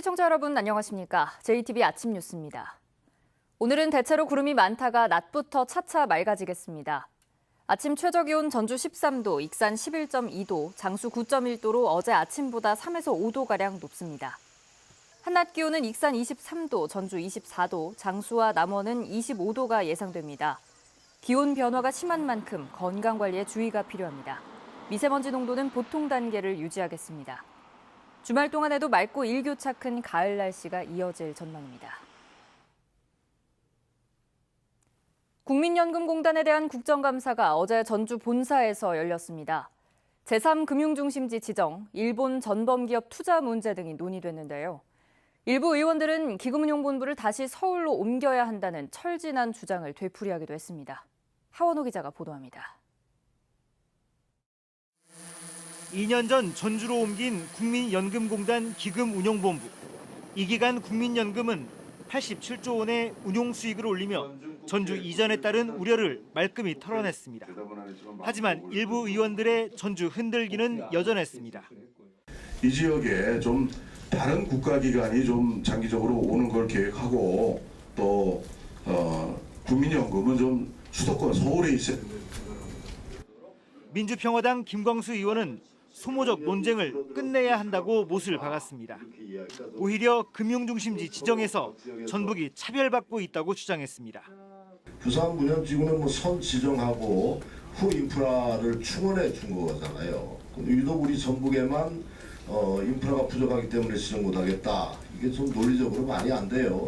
시청자 여러분 안녕하십니까? JTB 아침 뉴스입니다. 오늘은 대체로 구름이 많다가 낮부터 차차 맑아지겠습니다. 아침 최저기온 전주 13도, 익산 11.2도, 장수 9.1도로 어제 아침보다 3에서 5도가량 높습니다. 한낮 기온은 익산 23도, 전주 24도, 장수와 남원은 25도가 예상됩니다. 기온 변화가 심한 만큼 건강관리에 주의가 필요합니다. 미세먼지 농도는 보통 단계를 유지하겠습니다. 주말 동안에도 맑고 일교차 큰 가을 날씨가 이어질 전망입니다. 국민연금공단에 대한 국정감사가 어제 전주 본사에서 열렸습니다. 제3금융중심지 지정, 일본 전범기업 투자 문제 등이 논의됐는데요. 일부 의원들은 기금운용본부를 다시 서울로 옮겨야 한다는 철진한 주장을 되풀이하기도 했습니다. 하원호 기자가 보도합니다. 2년 전 전주로 옮긴 국민연금공단 기금운용본부. 이 기간 국민연금은 87조 원의 운용 수익을 올리며 전주 이전에 따른 우려를 말끔히 털어냈습니다. 하지만 일부 의원들의 전주 흔들기는 여전했습니다. 이 지역에 좀 다른 국가기관이 좀 장기적으로 오는 걸 계획하고 또 국민연금은 좀 수도권 서울에 있어야 됩니다. 민주평화당 김광수 의원은 소모적 논쟁을 끝내야 한다고 못을 박았습니다. 오히려 금융중심지 지정에서 전북이 차별받고 있다고 주장했습니다. 부산 문현지구는 선 지정하고 후 인프라를 충원해 준 거잖아요. 유독 우리 전북에만 인프라가 부족하기 때문에 지정 못하겠다. 이게 좀 논리적으로 말이 안 돼요.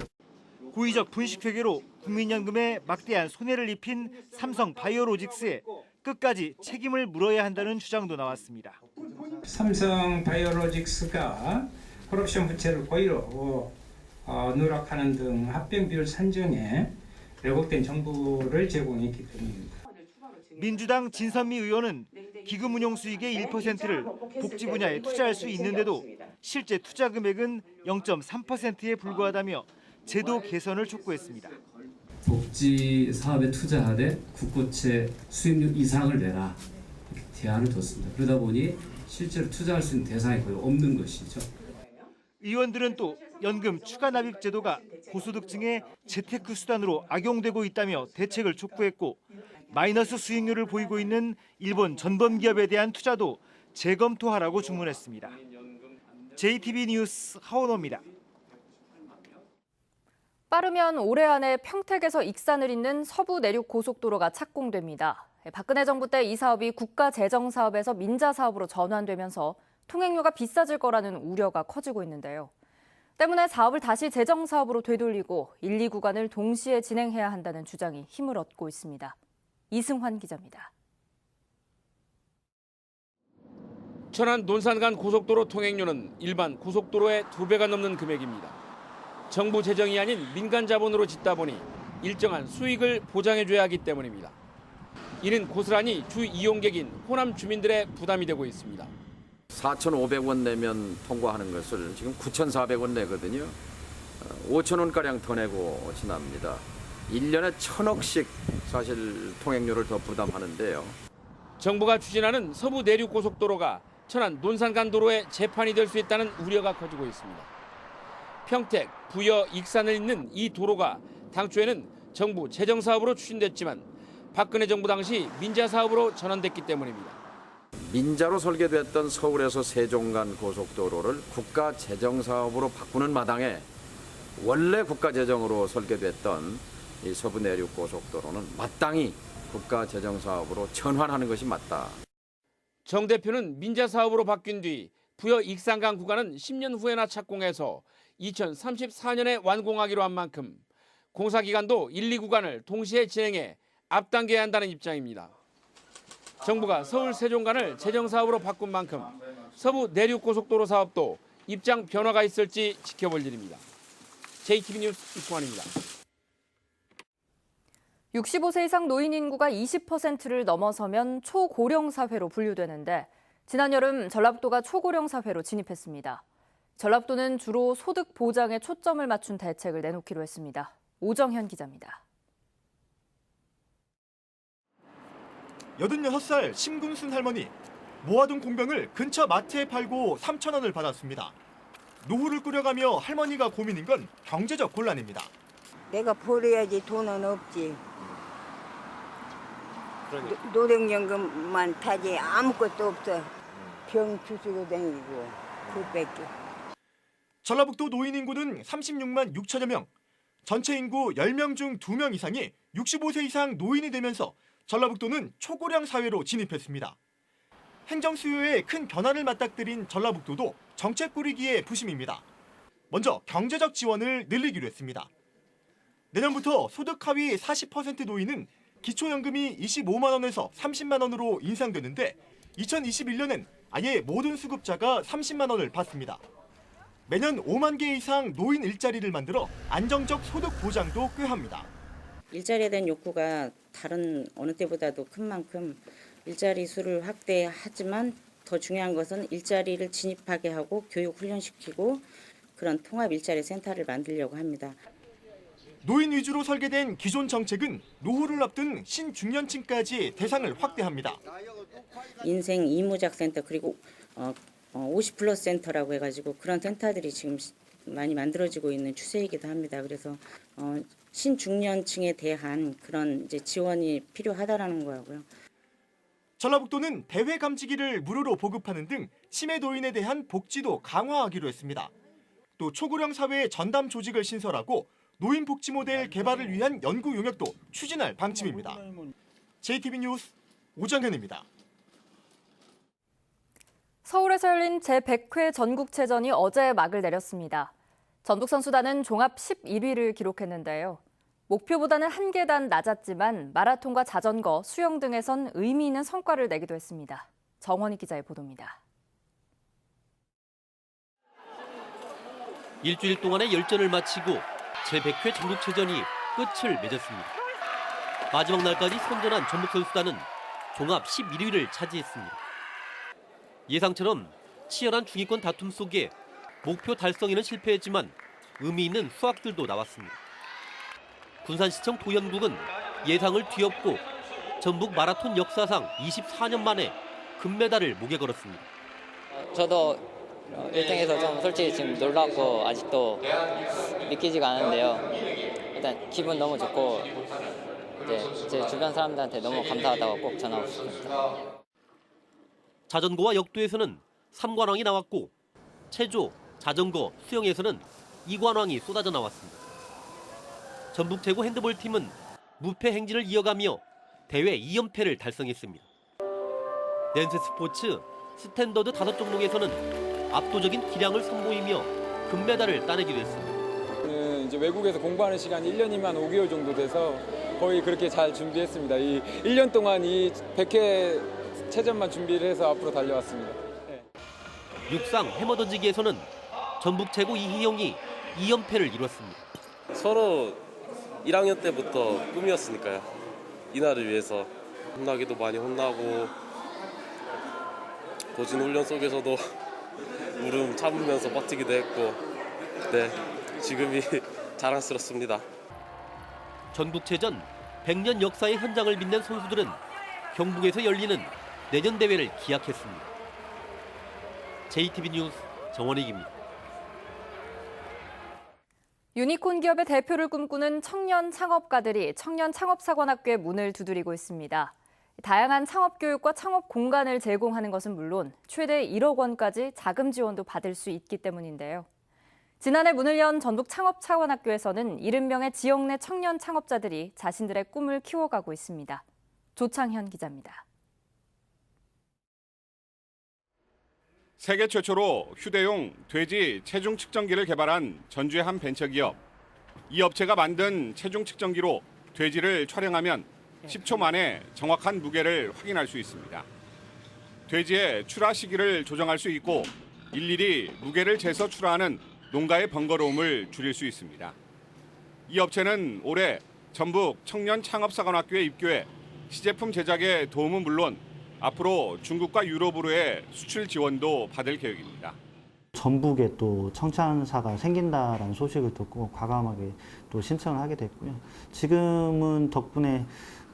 고의적 분식회계로 국민연금에 막대한 손해를 입힌 삼성 바이오로직스에 끝까지 책임을 물어야 한다는 주장도 나왔습니다. 삼성 바이오로직스가 콜옵션 부채를 고의로 누락하는 등 합병 비율 산정에 왜곡된 정보를 제공했기 때문입니다. 민주당 진선미 의원은 기금운용 수익의 1%를 복지 분야에 투자할 수 있는데도 실제 투자 금액은 0.3%에 불과하다며 제도 개선을 촉구했습니다. 복지 사업에 투자하되 국고채 수익률 이상을 내라 이렇게 제안을 뒀습니다. 그러다 보니 실제로 투자할 수 있는 대상이 거의 없는 것이죠. 의원들은 또 연금 추가 납입 제도가 고소득층의 재테크 수단으로 악용되고 있다며 대책을 촉구했고 마이너스 수익률을 보이고 있는 일본 전범기업에 대한 투자도 재검토하라고 주문했습니다. JTB 뉴스 하원호입니다. 빠르면 올해 안에 평택에서 익산을 잇는 서부 내륙 고속도로가 착공됩니다. 박근혜 정부 때 이 사업이 국가재정사업에서 민자사업으로 전환되면서 통행료가 비싸질 거라는 우려가 커지고 있는데요. 때문에 사업을 다시 재정사업으로 되돌리고 1, 2 구간을 동시에 진행해야 한다는 주장이 힘을 얻고 있습니다. 이승환 기자입니다. 천안 논산 간 고속도로 통행료는 일반 고속도로의 2배가 넘는 금액입니다. 정부 재정이 아닌 민간 자본으로 짓다 보니 일정한 수익을 보장해줘야 하기 때문입니다. 이는 고스란히 주 이용객인 호남 주민들의 부담이 되고 있습니다. 4,500원 내면 통과하는 것을 지금 9,400원 내거든요. 5,000원가량 더 내고 지납니다. 1년에 1,000억씩 사실 통행료를 더 부담하는데요. 정부가 추진하는 서부 내륙 고속도로가 천안 논산 간 도로의 재판이 될 수 있다는 우려가 커지고 있습니다. 평택, 부여, 익산을 잇는 이 도로가 당초에는 정부 재정사업으로 추진됐지만 박근혜 정부 당시 민자사업으로 전환됐기 때문입니다. 민자로 설계됐던 서울에서 세종 간 고속도로를 국가재정사업으로 바꾸는 마당에 원래 국가재정으로 설계됐던 이 서부 내륙 고속도로는 마땅히 국가재정사업으로 전환하는 것이 맞다. 정 대표는 민자사업으로 바뀐 뒤 부여 익산간 구간은 10년 후에나 착공해서 2034년에 완공하기로 한 만큼 공사기간도 1, 2 구간을 동시에 진행해 앞당겨야 한다는 입장입니다. 정부가 서울 세종간을 재정사업으로 바꾼 만큼 서부 내륙고속도로 사업도 입장 변화가 있을지 지켜볼 일입니다. JTB 뉴스 이승환입니다. 65세 이상 노인 인구가 20%를 넘어서면 초고령 사회로 분류되는데 지난 여름 전라북도가 초고령 사회로 진입했습니다. 전라북도는 주로 소득 보장에 초점을 맞춘 대책을 내놓기로 했습니다. 오정현 기자입니다. 86살 심금순 할머니, 모아둔 공병을 근처 마트에 팔고 3,000원을 받았습니다. 노후를 꾸려가며 할머니가 고민인 건 경제적 곤란입니다. 내가 벌어야지 돈은 없지. 노령연금만 타지 아무것도 없어. 병 주스고 다니고 그밖에. 전라북도 노인 인구는 36만 6천여 명. 전체 인구 10명 중 2명 이상이 65세 이상 노인이 되면서 전라북도는 초고령 사회로 진입했습니다. 행정 수요에 큰 변화를 맞닥뜨린 전라북도도 정책 꾸리기에 부심입니다. 먼저 경제적 지원을 늘리기로 했습니다. 내년부터 소득 하위 40% 노인은 기초연금이 25만 원에서 30만 원으로 인상되는데 2021년엔 아예 모든 수급자가 30만 원을 받습니다. 매년 5만 개 이상 노인 일자리를 만들어 안정적 소득 보장도 꾀합니다. 일자리에 대한 욕구가 다른 어느 때보다도 큰 만큼 일자리 수를 확대하지만 더 중요한 것은 일자리를 진입하게 하고 교육 훈련시키고 그런 통합 일자리 센터를 만들려고 합니다. 노인 위주로 설계된 기존 정책은 노후를 앞둔 신중년층까지 대상을 확대합니다. 인생 이무작 센터 그리고 50플러스 센터라고 해가지고 그런 센터들이 지금 많이 만들어지고 있는 추세이기도 합니다. 그래서 신중년층에 대한 그런 이제 지원이 필요하다라는 거고요. 전라북도는 대회 감지기를 무료로 보급하는 등 치매 노인에 대한 복지도 강화하기로 했습니다. 또 초고령 사회 전담 조직을 신설하고 노인 복지 모델 개발을 위한 연구 용역도 추진할 방침입니다. JTB 뉴스 오정현입니다. 서울에서 열린 제100회 전국체전이 어제 막을 내렸습니다. 전북선수단은 종합 11위를 기록했는데요. 목표보다는 한 계단 낮았지만 마라톤과 자전거, 수영 등에선 의미 있는 성과를 내기도 했습니다. 정원희 기자의 보도입니다. 일주일 동안의 열전을 마치고 제100회 전국체전이 끝을 맺었습니다. 마지막 날까지 선전한 전북선수단은 종합 11위를 차지했습니다. 예상처럼 치열한 중위권 다툼 속에 목표 달성에는 실패했지만 의미 있는 수확들도 나왔습니다. 군산시청 도현국은 예상을 뒤엎고 전북 마라톤 역사상 24년 만에 금메달을 목에 걸었습니다. 저도 1등에서 좀 솔직히 지금 놀랍고 아직도 믿기지가 않은데요. 일단 기분 너무 좋고 이제 제 주변 사람들한테 너무 감사하다고 꼭 전하고 싶습니다. 자전거와 역도에서는 3관왕이 나왔고 체조, 자전거, 수영에서는 2관왕이 쏟아져 나왔습니다. 전북 최고 핸드볼팀은 무패 행진을 이어가며 대회 2연패를 달성했습니다. 댄스 스포츠 스탠더드 5종목에서는 압도적인 기량을 선보이며 금메달을 따내기도 했습니다. 이제 외국에서 공부하는 시간이 1년이면 5개월 정도 돼서 거의 그렇게 잘 준비했습니다. 이 1년 동안 이 100회 체전만 준비를 해서 앞으로 달려왔습니다. 네. 육상 해머던지기에서는 전북 최고 이희영이 2연패를 이뤘습니다. 서로 1학년 때부터 꿈이었으니까요. 이날을 위해서 혼나기도 많이 혼나고 고진 훈련 속에서도 울음 참으면서 버티기도 했고 네, 지금이 자랑스럽습니다. 전국체전 100년 역사의 현장을 빛낸 선수들은 경북에서 열리는 내년 대회를 기약했습니다. JTB 뉴스 정원익입니다. 유니콘 기업의 대표를 꿈꾸는 청년 창업가들이 청년 창업사관학교의 문을 두드리고 있습니다. 다양한 창업 교육과 창업 공간을 제공하는 것은 물론 최대 1억 원까지 자금 지원도 받을 수 있기 때문인데요. 지난해 문을 연 전북 창업사관학교에서는 70명의 지역 내 청년 창업자들이 자신들의 꿈을 키워가고 있습니다. 조창현 기자입니다. 세계 최초로 휴대용 돼지 체중 측정기를 개발한 전주의 한 벤처기업. 이 업체가 만든 체중 측정기로 돼지를 촬영하면 10초 만에 정확한 무게를 확인할 수 있습니다. 돼지의 출하 시기를 조정할 수 있고 일일이 무게를 재서 출하하는 농가의 번거로움을 줄일 수 있습니다. 이 업체는 올해 전북 청년 창업사관학교에 입교해 시제품 제작에 도움은 물론 앞으로 중국과 유럽으로의 수출 지원도 받을 계획입니다. 전북에 또 청찬사가 생긴다라는 소식을 듣고 과감하게 또 신청을 하게 됐고요. 지금은 덕분에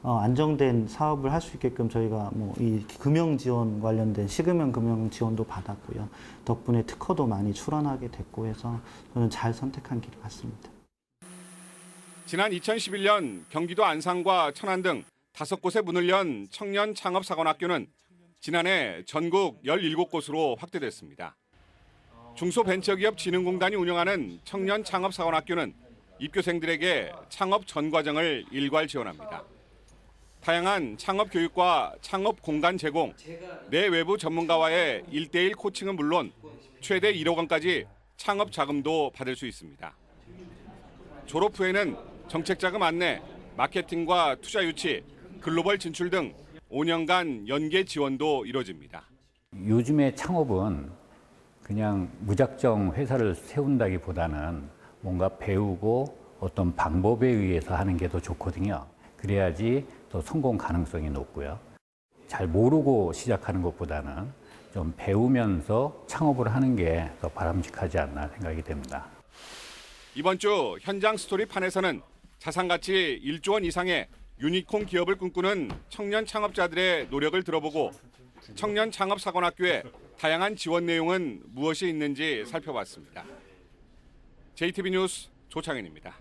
안정된 사업을 할 수 있게끔 저희가 뭐 이 금융 지원 관련된 시금융 금융 지원도 받았고요. 덕분에 특허도 많이 출원하게 됐고 해서 저는 잘 선택한 길 같습니다. 지난 2011년 경기도 안산과 천안 등 5곳에 문을 연 청년 창업사관학교는 지난해 전국 17곳으로 확대됐습니다. 중소벤처기업진흥공단이 운영하는 청년 창업사관학교는 입교생들에게 창업 전 과정을 일괄 지원합니다. 다양한 창업 교육과 창업 공간 제공, 내외부 전문가와의 1:1 코칭은 물론 최대 1억 원까지 창업 자금도 받을 수 있습니다. 졸업 후에는 정책 자금 안내, 마케팅과 투자 유치, 글로벌 진출 등 5년간 연계 지원도 이루어집니다. 요즘의 창업은 그냥 무작정 회사를 세운다기보다는 뭔가 배우고 어떤 방법에 의해서 하는 게 더 좋거든요. 그래야지 더 성공 가능성이 높고요. 잘 모르고 시작하는 것보다는 좀 배우면서 창업을 하는 게 더 바람직하지 않나 생각이 됩니다. 이번 주 현장 스토리판에서는 자산가치 1조 원 이상의 유니콘 기업을 꿈꾸는 청년 창업자들의 노력을 들어보고 청년 창업사관학교에 다양한 지원 내용은 무엇이 있는지 살펴봤습니다. JTB 뉴스 조창현입니다.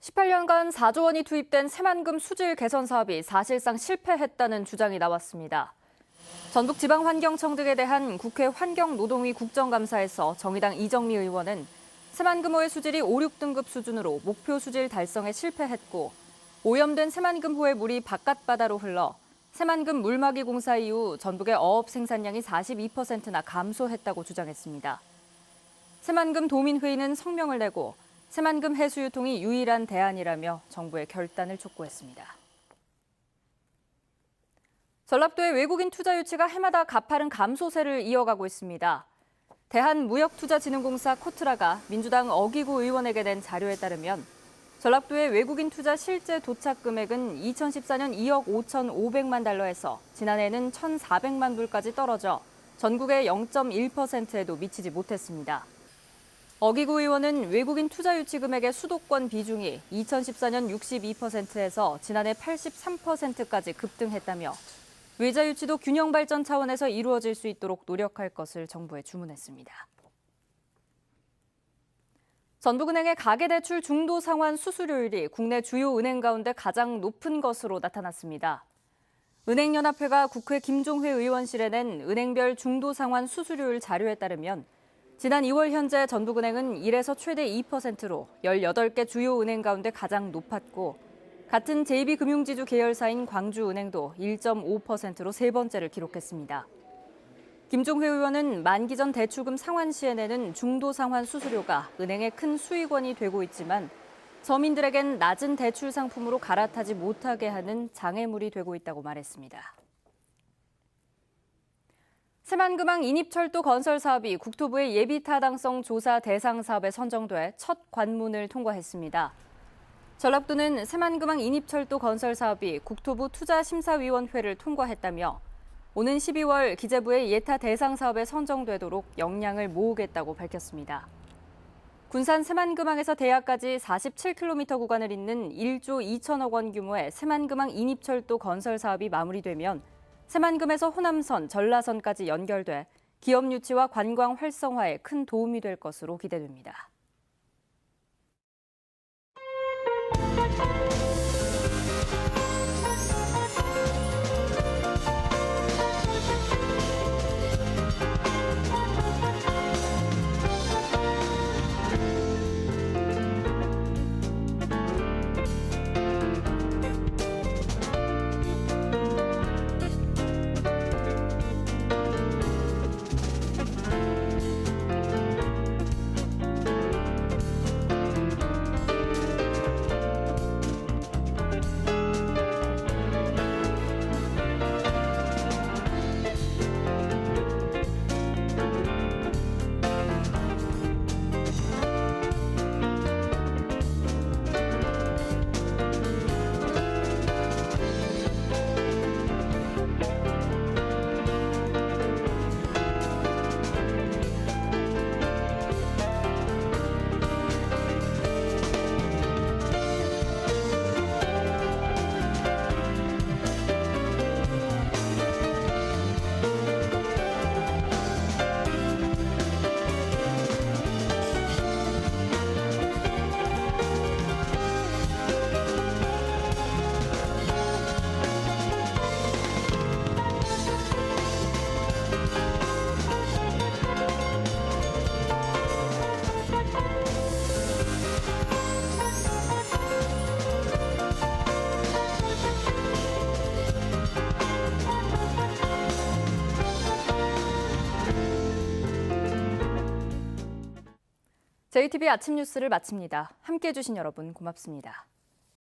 18년간 4조 원이 투입된 새만금 수질 개선 사업이 사실상 실패했다는 주장이 나왔습니다. 전북지방환경청 등에 대한 국회 환경노동위 국정감사에서 정의당 이정미 의원은 새만금호의 수질이 5, 6등급 수준으로 목표 수질 달성에 실패했고 오염된 새만금호의 물이 바깥바다로 흘러 새만금 물막이 공사 이후 전북의 어업 생산량이 42%나 감소했다고 주장했습니다. 새만금 도민회의는 성명을 내고 새만금 해수 유통이 유일한 대안이라며 정부의 결단을 촉구했습니다. 전라도의 외국인 투자 유치가 해마다 가파른 감소세를 이어가고 있습니다. 대한무역투자진흥공사 코트라가 민주당 어기구 의원에게 낸 자료에 따르면 전라도의 외국인 투자 실제 도착 금액은 2014년 2억 5,500만 달러에서 지난해에는 1,400만 불까지 떨어져 전국의 0.1%에도 미치지 못했습니다. 어기구 의원은 외국인 투자 유치 금액의 수도권 비중이 2014년 62%에서 지난해 83%까지 급등했다며 외자 유치도 균형 발전 차원에서 이루어질 수 있도록 노력할 것을 정부에 주문했습니다. 전북은행의 가계대출 중도 상환 수수료율이 국내 주요 은행 가운데 가장 높은 것으로 나타났습니다. 은행연합회가 국회 김종회 의원실에 낸 은행별 중도 상환 수수료율 자료에 따르면 지난 2월 현재 전북은행은 1에서 최대 2%로 18개 주요 은행 가운데 가장 높았고 같은 JB금융지주 계열사인 광주은행도 1.5%로 세 번째를 기록했습니다. 김종회 의원은 만기 전 대출금 상환 시에 내는 중도 상환 수수료가 은행의 큰 수익원이 되고 있지만 서민들에겐 낮은 대출 상품으로 갈아타지 못하게 하는 장애물이 되고 있다고 말했습니다. 새만금항 인입철도 건설 사업이 국토부의 예비타당성 조사 대상 사업에 선정돼 첫 관문을 통과했습니다. 전라도는 새만금항 인입철도 건설 사업이 국토부 투자심사위원회를 통과했다며 오는 12월 기재부의 예타 대상 사업에 선정되도록 역량을 모으겠다고 밝혔습니다. 군산 새만금항에서 대야까지 47km 구간을 잇는 1조 2천억 원 규모의 새만금항 인입철도 건설 사업이 마무리되면 새만금에서 호남선, 전라선까지 연결돼 기업 유치와 관광 활성화에 큰 도움이 될 것으로 기대됩니다. JTB 아침 뉴스를 마칩니다. 함께해 주신 여러분 고맙습니다.